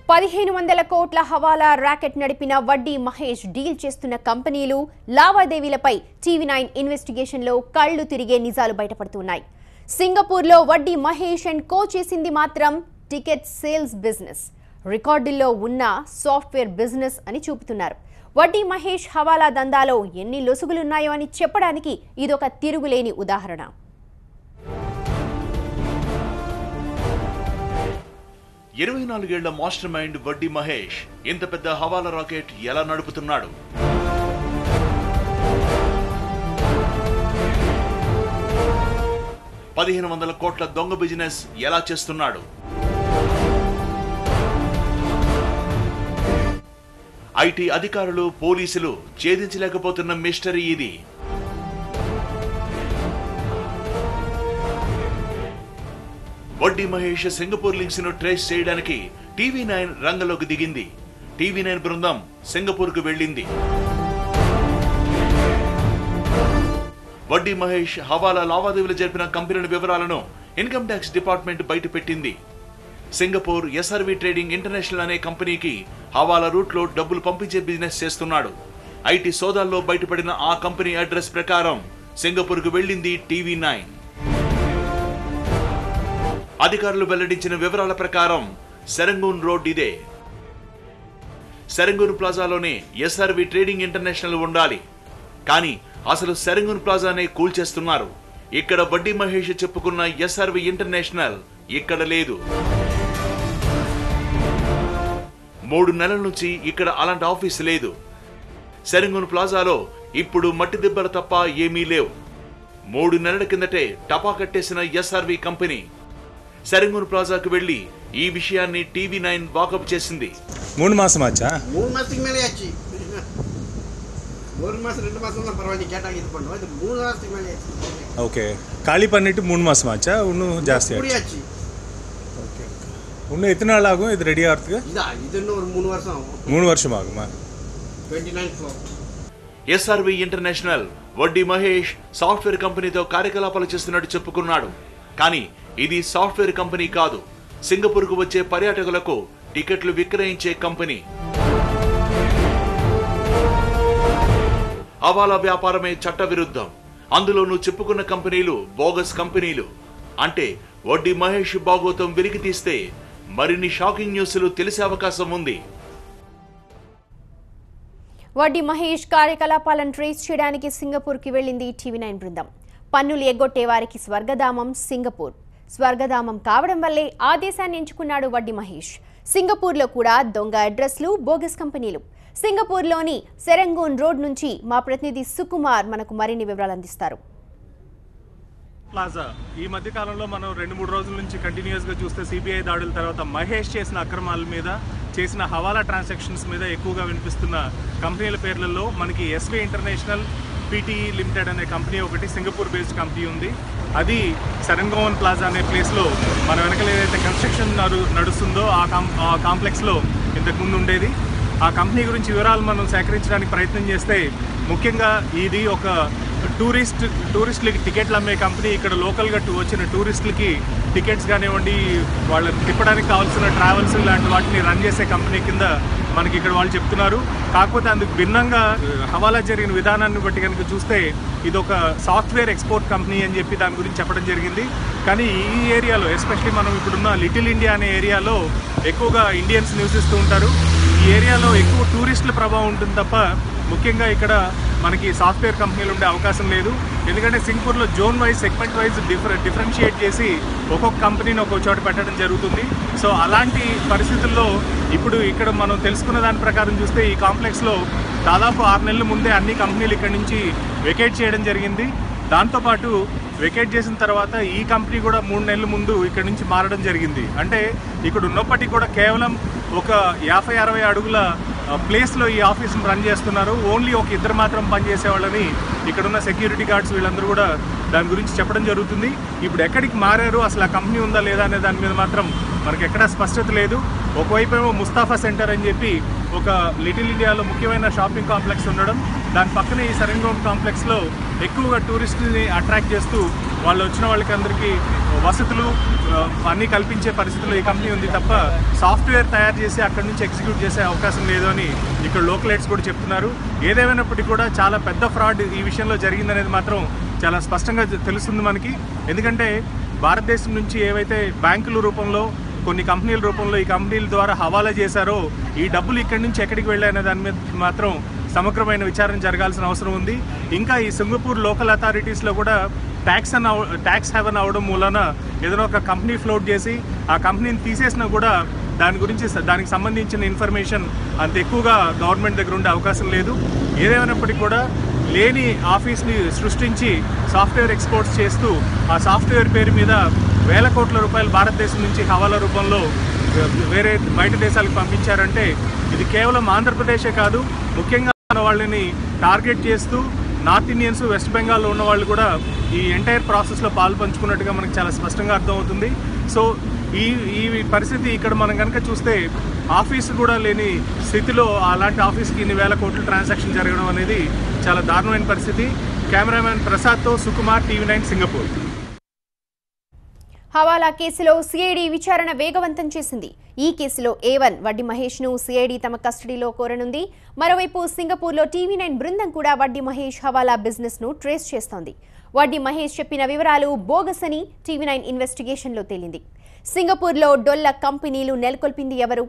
1500 కోట్ల హవాలా రాకెట్ నడిపిన వడ్డీ మహేష్ డీల్ చేస్తున్న కంపెనీలు లావాదేవీలపై టీవీ9 ఇన్వెస్టిగేషన్లో కళ్ళు తిరిగే నిజాలు బయటపడుతున్నాయి. సింగపూర్లో వడ్డీ మహేష్ అండ్ కో చేసింది మాత్రం టికెట్ సేల్స్ బిజినెస్, రికార్డుల్లో ఉన్న సాఫ్ట్వేర్ బిజినెస్ అని చూపుతున్నారు. వడ్డీ మహేష్ హవాలా దందాలో ఎన్ని లొసుగులున్నాయో అని చెప్పడానికి ఇదొక తిరుగులేని ఉదాహరణ. 24 ఏళ్ల మాస్టర్ మైండ్ వడ్డీ మహేష్ ఇంత పెద్ద హవాలా రాకెట్ ఎలా నడుపుతున్నాడు? $1500 కోట్ల దొంగ బిజినెస్ ఎలా చేస్తున్నాడు? ఐటీ అధికారులు, పోలీసులు ఛేదించలేకపోతున్న మిస్టరీ ఇది. వడ్డీ మహేష్ సింగపూర్ లింక్స్ ను ట్రేస్ చేయడానికి టీవీ9 రంగంలోకి దిగింది. టీవీ9 బృందం సింగపూర్ కు వెళ్లింది. వడ్డీ మహేష్ హవాలా లావాదేవీలు జరిపిన కంపెనీల వివరాలను ఇన్కమ్ ట్యాక్స్ డిపార్ట్మెంట్ బయటపెట్టింది. సింగపూర్ ఎస్ఆర్వి ట్రేడింగ్ ఇంటర్నేషనల్ అనే కంపెనీకి హవాలా రూట్ లో డబ్బులు పంపించే బిజినెస్ చేస్తున్నాడు. ఐటీ సోదాల్లో బయటపడిన ఆ కంపెనీ అడ్రస్ ప్రకారం సింగపూర్ కు వెళ్లింది టీవీ9. అధికారులు వెల్లడించిన వివరాల ప్రకారం సెరంగూన్ రోడ్ ఇదే. సెరంగూన్ ప్లాజాలోనే ఎస్ఆర్వి ట్రేడింగ్ ఇంటర్నేషనల్ ఉండాలి. కానీ అసలు సెరంగూన్ ప్లాజానే కూల్చేస్తున్నారు. ఇక్కడ వడ్డీ మహేష్ చెప్పుకున్న ఎస్ఆర్వి ఇంటర్నేషనల్ ఇక్కడ లేదు. 3 నెలల నుంచి ఇక్కడ అలాంటి ఆఫీస్ లేదు. సెరంగూన్ ప్లాజాలో ఇప్పుడు మట్టి దెబ్బలు తప్ప ఏమీ లేవు. 3 నెలల కిందటే టపా కట్టేసిన ఎస్ఆర్వి కంపెనీ సెరంగూన్ ప్లాజాకు వెళ్లి ఈ విషయాన్ని టీవీ9 వాకప్ చేసింది. 3 மாசம் ஆச்சா? 3 மாசத்துக்கு மேலே ஆச்சு. 1 மாசம் 2 மாசம் தான் பரவாயில்லை, கேட்டாங்க இது பண்ணுவோம். இது 3 மாசத்துக்கு மேலே ஆச்சு. ஓகே, காலி பண்ணிட்டு 3 மாசம் ஆச்சா? இன்னும் ஜாஸ்தி ஆச்சு. ஓகே, இன்னும் எத்தனை நாள் ஆகும் இது ரெடி ஆகிறதுக்கு? இது இன்னும் ஒரு 3 வருஷம் ஆகும். 3 வருஷம் ஆகுமா? 29 floor. ఎస్ఆర్వి ఇంటర్నేషనల్ వడ్డీ మహేష్ సాఫ్ట్వేర్ కంపెనీతో కార్యకలాపాలు చేస్తున్నట్టు చెప్పుకున్నాడు. కానీ ఇది సాఫ్ట్వేర్ కంపెనీ కాదు. సింగపూర్కు వచ్చే పర్యాటకులకు టికెట్లు విక్రయించే కంపెనీ. హవాలా వ్యాపారమే చట్ట విరుద్ధం. అందులోనూ చెప్పుకున్న కంపెనీలు బోగస్ కంపెనీలు. అంటే వడ్డీ మహేష్ బాగోతం వెలికి తీస్తే మరిన్ని షాకింగ్ న్యూస్లు తెలిసే అవకాశం ఉంది. వడ్డీ మహేష్ కార్యకలాపాలను ట్రేస్ చేయడానికి సింగపూర్కి వెళ్లింది టీవీ9 బృందం. పన్నులు ఎగ్గొట్టే వారికి స్వర్గధామం సింగపూర్. స్వర్గధామం కావడం వల్లే ఆ దేశాన్ని ఎంచుకున్నాడు వడ్డీ మహేష్. సింగపూర్లో కూడా దొంగ అడ్రస్లు, బోగస్ కంపెనీలు. సింగపూర్లోని సెరంగూన్ రోడ్ నుంచి మా ప్రతినిధి సుకుమార్ మనకు మరిన్ని వివరాలు అందిస్తారు. ప్లాజా ఈ మధ్య కాలంలో మనం 2-3 రోజుల నుంచి కంటిన్యూస్ గా చూస్తే సిబిఐ దాడుల తర్వాత మహేష్ చేసిన అక్రమాల మీద, చేసిన హవాలా ట్రాన్సాక్షన్స్ మీద ఎక్కువగా వినిపిస్తున్న కంపెనీల పేర్లలో మనకి ఎస్వి ఇంటర్నేషనల్, పీటీఈ లిమిటెడ్ అనే కంపెనీ ఒకటి సింగపూర్ బేస్డ్ కంపెనీ ఉంది. అది సెరంగోన్ ప్లాజా అనే ప్లేస్లో మన వెనకాల ఏదైతే కన్స్ట్రక్షన్ నడుస్తుందో ఆ కాంప్లెక్స్లో ఇంతకుముందు ఉండేది. ఆ కంపెనీ గురించి వివరాలు మనం సేకరించడానికి ప్రయత్నం చేస్తే ముఖ్యంగా ఇది ఒక టూరిస్టులకి టికెట్లు అమ్మే కంపెనీ. ఇక్కడ లోకల్గా వచ్చిన టూరిస్టులకి టికెట్స్ కానివ్వండి, వాళ్ళని తిప్పడానికి కావాల్సిన ట్రావెల్స్ లాంటి వాటిని రన్ చేసే కంపెనీ కింద మనకి ఇక్కడ వాళ్ళు చెప్తున్నారు. కాకపోతే అందుకు భిన్నంగా హవాలా జరిగిన విధానాన్ని బట్టి కనుక చూస్తే ఇది ఒక సాఫ్ట్వేర్ ఎక్స్పోర్ట్ కంపెనీ అని చెప్పి దాని గురించి చెప్పడం జరిగింది. కానీ ఈ ఏరియాలో, ఎస్పెషలీ మనం ఇప్పుడున్న లిటిల్ ఇండియా అనే ఏరియాలో ఎక్కువగా ఇండియన్స్ నివసిస్తూ ఉంటారు. ఈ ఏరియాలో ఎక్కువ టూరిస్టుల ప్రభావం ఉంటుంది తప్ప ముఖ్యంగా ఇక్కడ మనకి సాఫ్ట్వేర్ కంపెనీలు ఉండే అవకాశం లేదు. ఎందుకంటే సింగపూర్లో zone wise, segment wise differentiate చేసి ఒక్కొక్క కంపెనీని ఒక్కొక్క చోట పెట్టడం జరుగుతుంది. సో అలాంటి పరిస్థితుల్లో ఇప్పుడు ఇక్కడ మనం తెలుసుకున్న దాని ప్రకారం చూస్తే ఈ కాంప్లెక్స్లో దాదాపు 6 నెలల ముందే అన్ని కంపెనీలు ఇక్కడ నుంచి వెకేట్ చేయడం జరిగింది. దాంతోపాటు వెకేట్ చేసిన తర్వాత ఈ కంపెనీ కూడా 3 నెలల ముందు ఇక్కడ నుంచి మారడం జరిగింది. అంటే ఇక్కడ ఉన్నప్పటికీ కూడా కేవలం ఒక 50-60 అడుగుల ప్లేస్లో ఈ ఆఫీస్ని రన్ చేస్తున్నారు. ఓన్లీ ఒక 2 మాత్రం పనిచేసే వాళ్ళని ఇక్కడున్న సెక్యూరిటీ గార్డ్స్ వీళ్ళందరూ కూడా దాని గురించి చెప్పడం జరుగుతుంది. ఇప్పుడు ఎక్కడికి మారారు, అసలు ఆ కంపెనీ ఉందా లేదా అనే దాని మీద మాత్రం మనకి ఎక్కడా స్పష్టత లేదు. ఒకవైపు ఏమో ముస్తాఫా సెంటర్ అని చెప్పి ఒక లిటిల్ ఇండియాలో ముఖ్యమైన షాపింగ్ కాంప్లెక్స్ ఉండడం, దాని పక్కనే ఈ సెరంగోన్ కాంప్లెక్స్లో ఎక్కువగా టూరిస్టుని అట్రాక్ట్ చేస్తూ వాళ్ళు వచ్చిన వాళ్ళకి అందరికీ వసతులు అన్నీ కల్పించే పరిస్థితుల్లో ఈ కంపెనీ ఉంది తప్ప సాఫ్ట్వేర్ తయారు చేసి అక్కడి నుంచి ఎగ్జిక్యూట్ చేసే అవకాశం లేదు అని ఇక్కడ లోకల్ హెడ్స్ కూడా చెప్తున్నారు. ఏదేమైనప్పటికీ కూడా చాలా పెద్ద ఫ్రాడ్ ఈ విషయంలో జరిగిందనేది మాత్రం చాలా స్పష్టంగా తెలుస్తుంది మనకి. ఎందుకంటే భారతదేశం నుంచి ఏవైతే బ్యాంకుల రూపంలో కొన్ని కంపెనీల రూపంలో ఈ కంపెనీల ద్వారా హవాలా చేశారో ఈ డబ్బులు ఇక్కడి నుంచి ఎక్కడికి వెళ్ళాయనే దాని మీద మాత్రం సమగ్రమైన విచారణ జరగాల్సిన అవసరం ఉంది. ఇంకా ఈ సింగపూర్ లోకల్ అథారిటీస్లో కూడా ట్యాక్స్ హెవెన్ అవడం మూలన ఏదైనా ఒక కంపెనీ ఫ్లోట్ చేసి ఆ కంపెనీని తీసేసినా కూడా దానికి సంబంధించిన ఇన్ఫర్మేషన్ అంత ఎక్కువగా గవర్నమెంట్ దగ్గర ఉండే అవకాశం లేదు. ఏదేమైనప్పటికీ కూడా లేని ఆఫీస్ని సృష్టించి సాఫ్ట్వేర్ ఎక్స్పోర్ట్స్ చేస్తూ ఆ సాఫ్ట్వేర్ పేరు మీద వేల కోట్ల రూపాయలు భారతదేశం నుంచి హవాలా రూపంలో వేరే బయట దేశాలకు పంపించారంటే ఇది కేవలం ఆంధ్రప్రదేశే కాదు, ముఖ్యంగా ఉన్న వాళ్ళని టార్గెట్ చేస్తూ నార్త్ ఇండియన్స్, వెస్ట్ బెంగాల్లో ఉన్న వాళ్ళు కూడా ఈ ఎంటైర్ ప్రాసెస్లో పాలు పంచుకున్నట్టుగా మనకు చాలా స్పష్టంగా అర్థమవుతుంది. సో ఈ పరిస్థితి ఇక్కడ మనం కనుక చూస్తే ఆఫీసు కూడా లేని స్థితిలో అలాంటి ఆఫీస్కి ఇన్ని వేల కోట్ల ట్రాన్సాక్షన్ జరగడం అనేది చాలా దారుణమైన పరిస్థితి. కెమెరామ్యాన్ ప్రసాద్తో సుకుమార్, TV9 సింగపూర్. హవాలా కేసులో సిఐడి విచారణ వేగవంతం చేసింది. ఈ కేసులో A1 వడ్డీ మహేష్ ను సిఐడి తమ కస్టడీలో కోరనుంది. మరోవైపు సింగపూర్లో TV9 బృందం కూడా వడ్డీ మహేష్ హవాలా బిజినెస్ ను ట్రేస్ చేస్తోంది. వడ్డీ మహేష్ చెప్పిన వివరాలు బోగస్ అని TV9 ఇన్వెస్టిగేషన్లో తేలింది. సింగపూర్లో డొల్ల కంపెనీలు నెలకొల్పింది ఎవరు?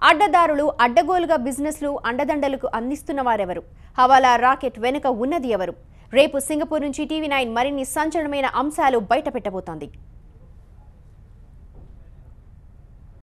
అడ్డదారులు అడ్డగోలుగా బిజినెస్లు అండదండలకు అందిస్తున్న వారెవరు? హవాలా రాకెట్ వెనుక ఉన్నది ఎవరు? రేపు సింగపూర్ నుంచి TV9 మరిన్ని సంచలనమైన అంశాలు బయటపెట్టబోతోంది.